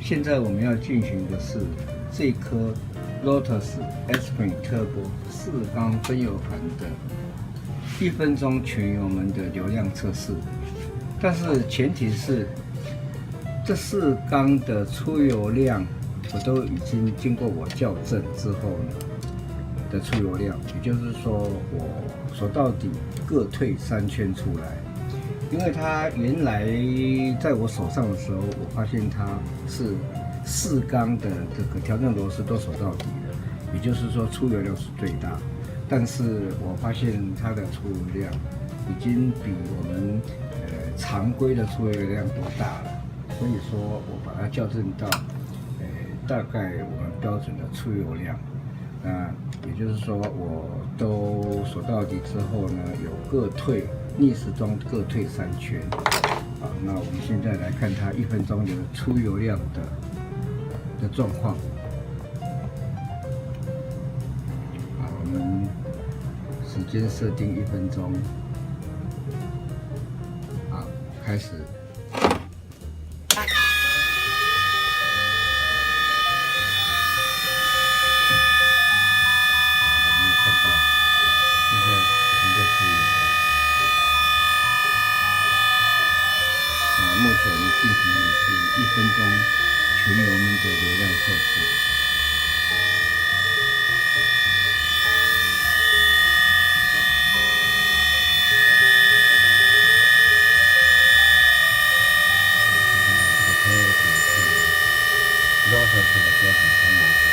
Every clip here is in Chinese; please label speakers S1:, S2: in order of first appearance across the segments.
S1: 现在我们要进行的是这颗 Lotus Esprit Turbo 4缸分油盘的1分钟全油门的流量测试。但是前提是这4缸的出油量，我都已经经过我校正之后呢的出油量，也就是说我手到底各退3圈出来。因为它原来在我手上的时候，我发现它是4缸的这个调整螺丝都手到底的，也就是说出油量是最大。但是我发现它的出油量已经比我们常规的出油量都大了，所以说我把它校正到大概我们标准的出油量。那也就是说，我都手到底之后呢，有各退逆时钟各退3圈。好，那我们现在来看它1分钟的出油量的状况。好，我们时间设定1分钟。好，开始。目前进行的是1分钟全油门的流量测试。Lotus 的标准分油嘴。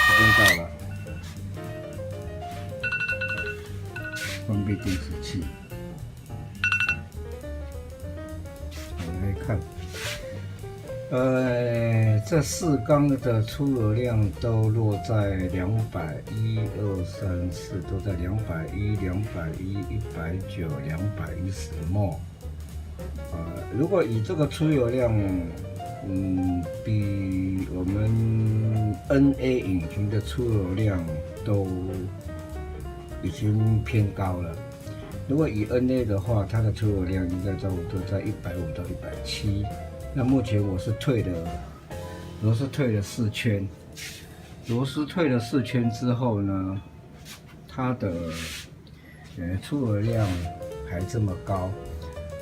S1: 时间到了，关闭定时器。我们来看，这4缸的出油量都落在200、1、2、3、4，都在210、210、190、210 mol。如果以这个出油量，比我们 NA 引擎的出油量都已经偏高了。如果以 NA 的话，它的出油量应该差不多在150到170。那目前我是螺丝退了4圈，螺丝退了4圈之后呢，它的出油量还这么高。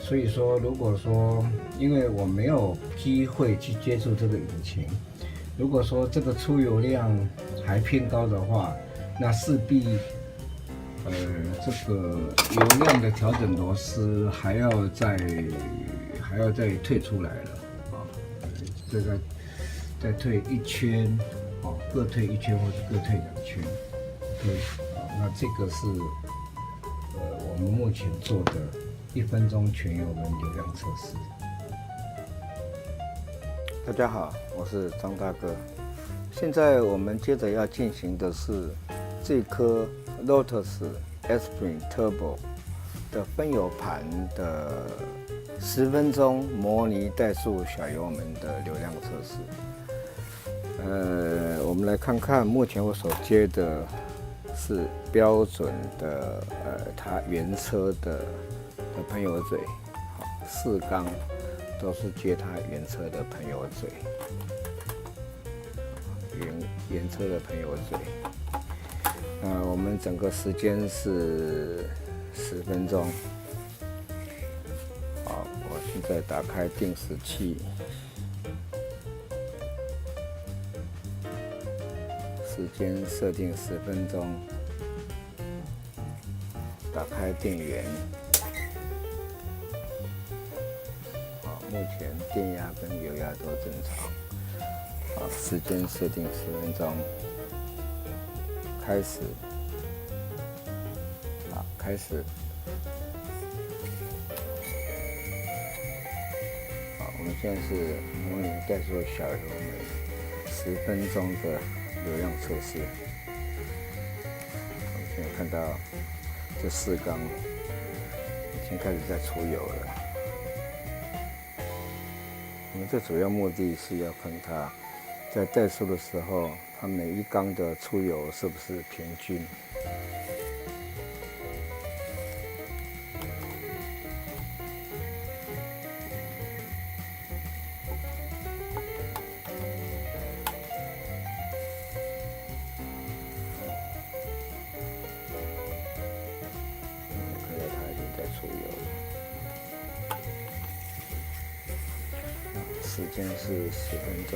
S1: 所以说，如果说因为我没有机会去接触这个引擎，如果说这个出油量还偏高的话，那势必这个油量的调整螺丝还要再退出来了啊，这个再退1圈，各退1圈或者各退2圈，对，那这个是我们目前做的1分钟全油门流量测试。大家好，我是张大哥。现在我们接着要进行的是这颗 Lotus Esprit Turbo 的分油盘的10分钟模拟怠速小油门的流量测试。我们来看看，目前我所接的是标准的它原车的喷油嘴，4缸都是接它原车的喷油嘴，原车的喷油嘴。我们整个时间是10分钟。好，我现在打开定时器，时间设定10分钟，打开电源。目前电压跟油压都正常。好，时间设定10分钟，开始。好，开始。好，我们现在是模拟怠速小油门10分钟的流量测试。前有看到这4缸已经开始在出油了。我们这主要目的是要看它在怠速的时候，它每一缸的出油是不是平均。看到它已经在出油了，时间是10分钟。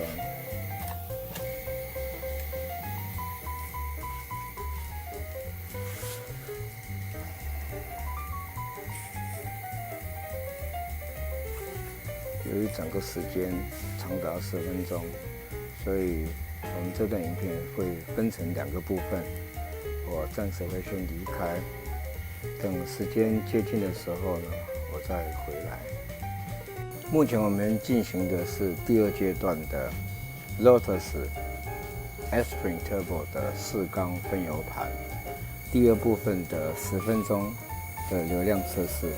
S1: 由于整个时间长达10分钟，所以我们这段影片会分成2个部分。我暂时会先离开，等时间接近的时候呢，我再回来。目前我们进行的是第2阶段的 Lotus Esprit Turbo 的4缸分油盘，第2部分的10分钟的流量测试。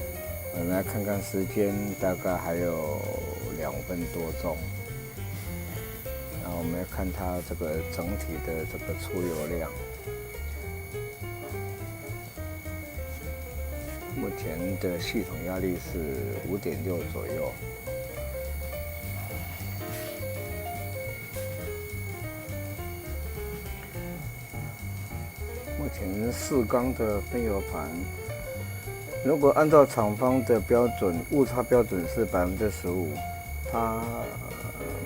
S1: 我们来看看时间，大概还有2分多钟。然后我们来看它这个整体的这个出油量。目前的系统压力是5.6左右。目前4缸的分油盘。如果按照厂方的标准，误差标准是15%，它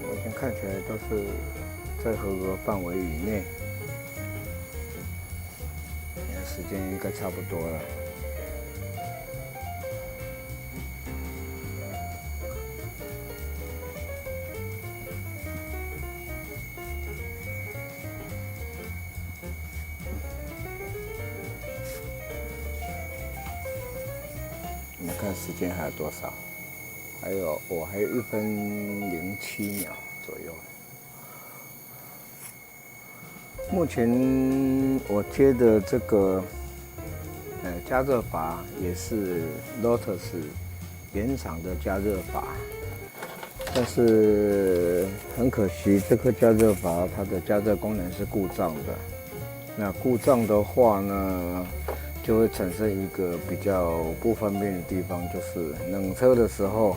S1: 目前看起来都是在合格范围以内。现在时间应该差不多了。我们看时间还有多少？还有1分07秒左右。目前我接的这个加热阀也是 Lotus 原厂的加热阀，但是很可惜，这颗加热阀它的加热功能是故障的。那故障的话呢，就会产生一个比较不方便的地方，就是冷车的时候，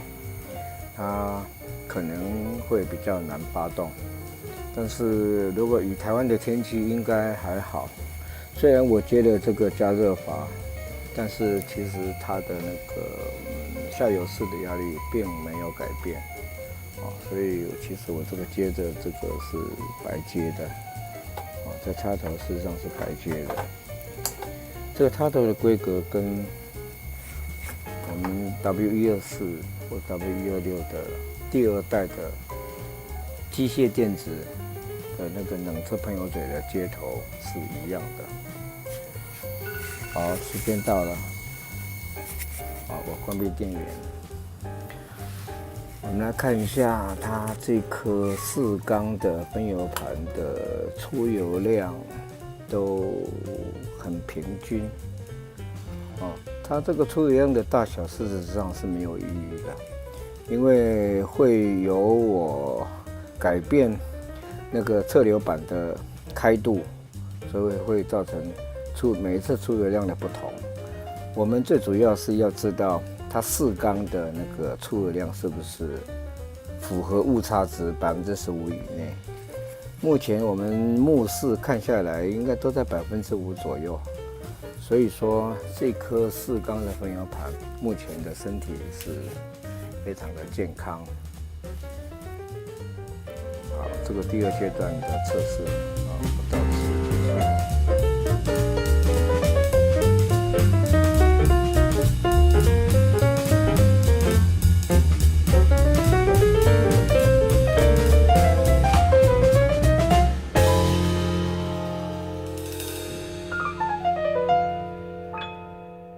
S1: 它可能会比较难发动。但是如果以台湾的天气，应该还好。虽然我接了这个加热阀，但是其实它的那个下油室的压力并没有改变，所以其实我这个接的这个是白接的，这插头事实上是白接的。这个插头的规格跟我们 W124或 W126的第2代的机械电子的那个冷车喷油嘴的接头是一样的。好，时间到了，好，我关闭电源。我们来看一下它这颗4缸的分油盘的出油量都很平均。它这个出油量的大小事实上是没有意义的，因为会由我改变那个侧流板的开度，所以会造成每一次出油量的不同。我们最主要是要知道它4缸的那个出油量是不是符合误差值15%以内。目前我们目视看下来，应该都在5%左右。所以说，这颗4缸的分油盘目前的身体是非常的健康。好，这个第2阶段的测试，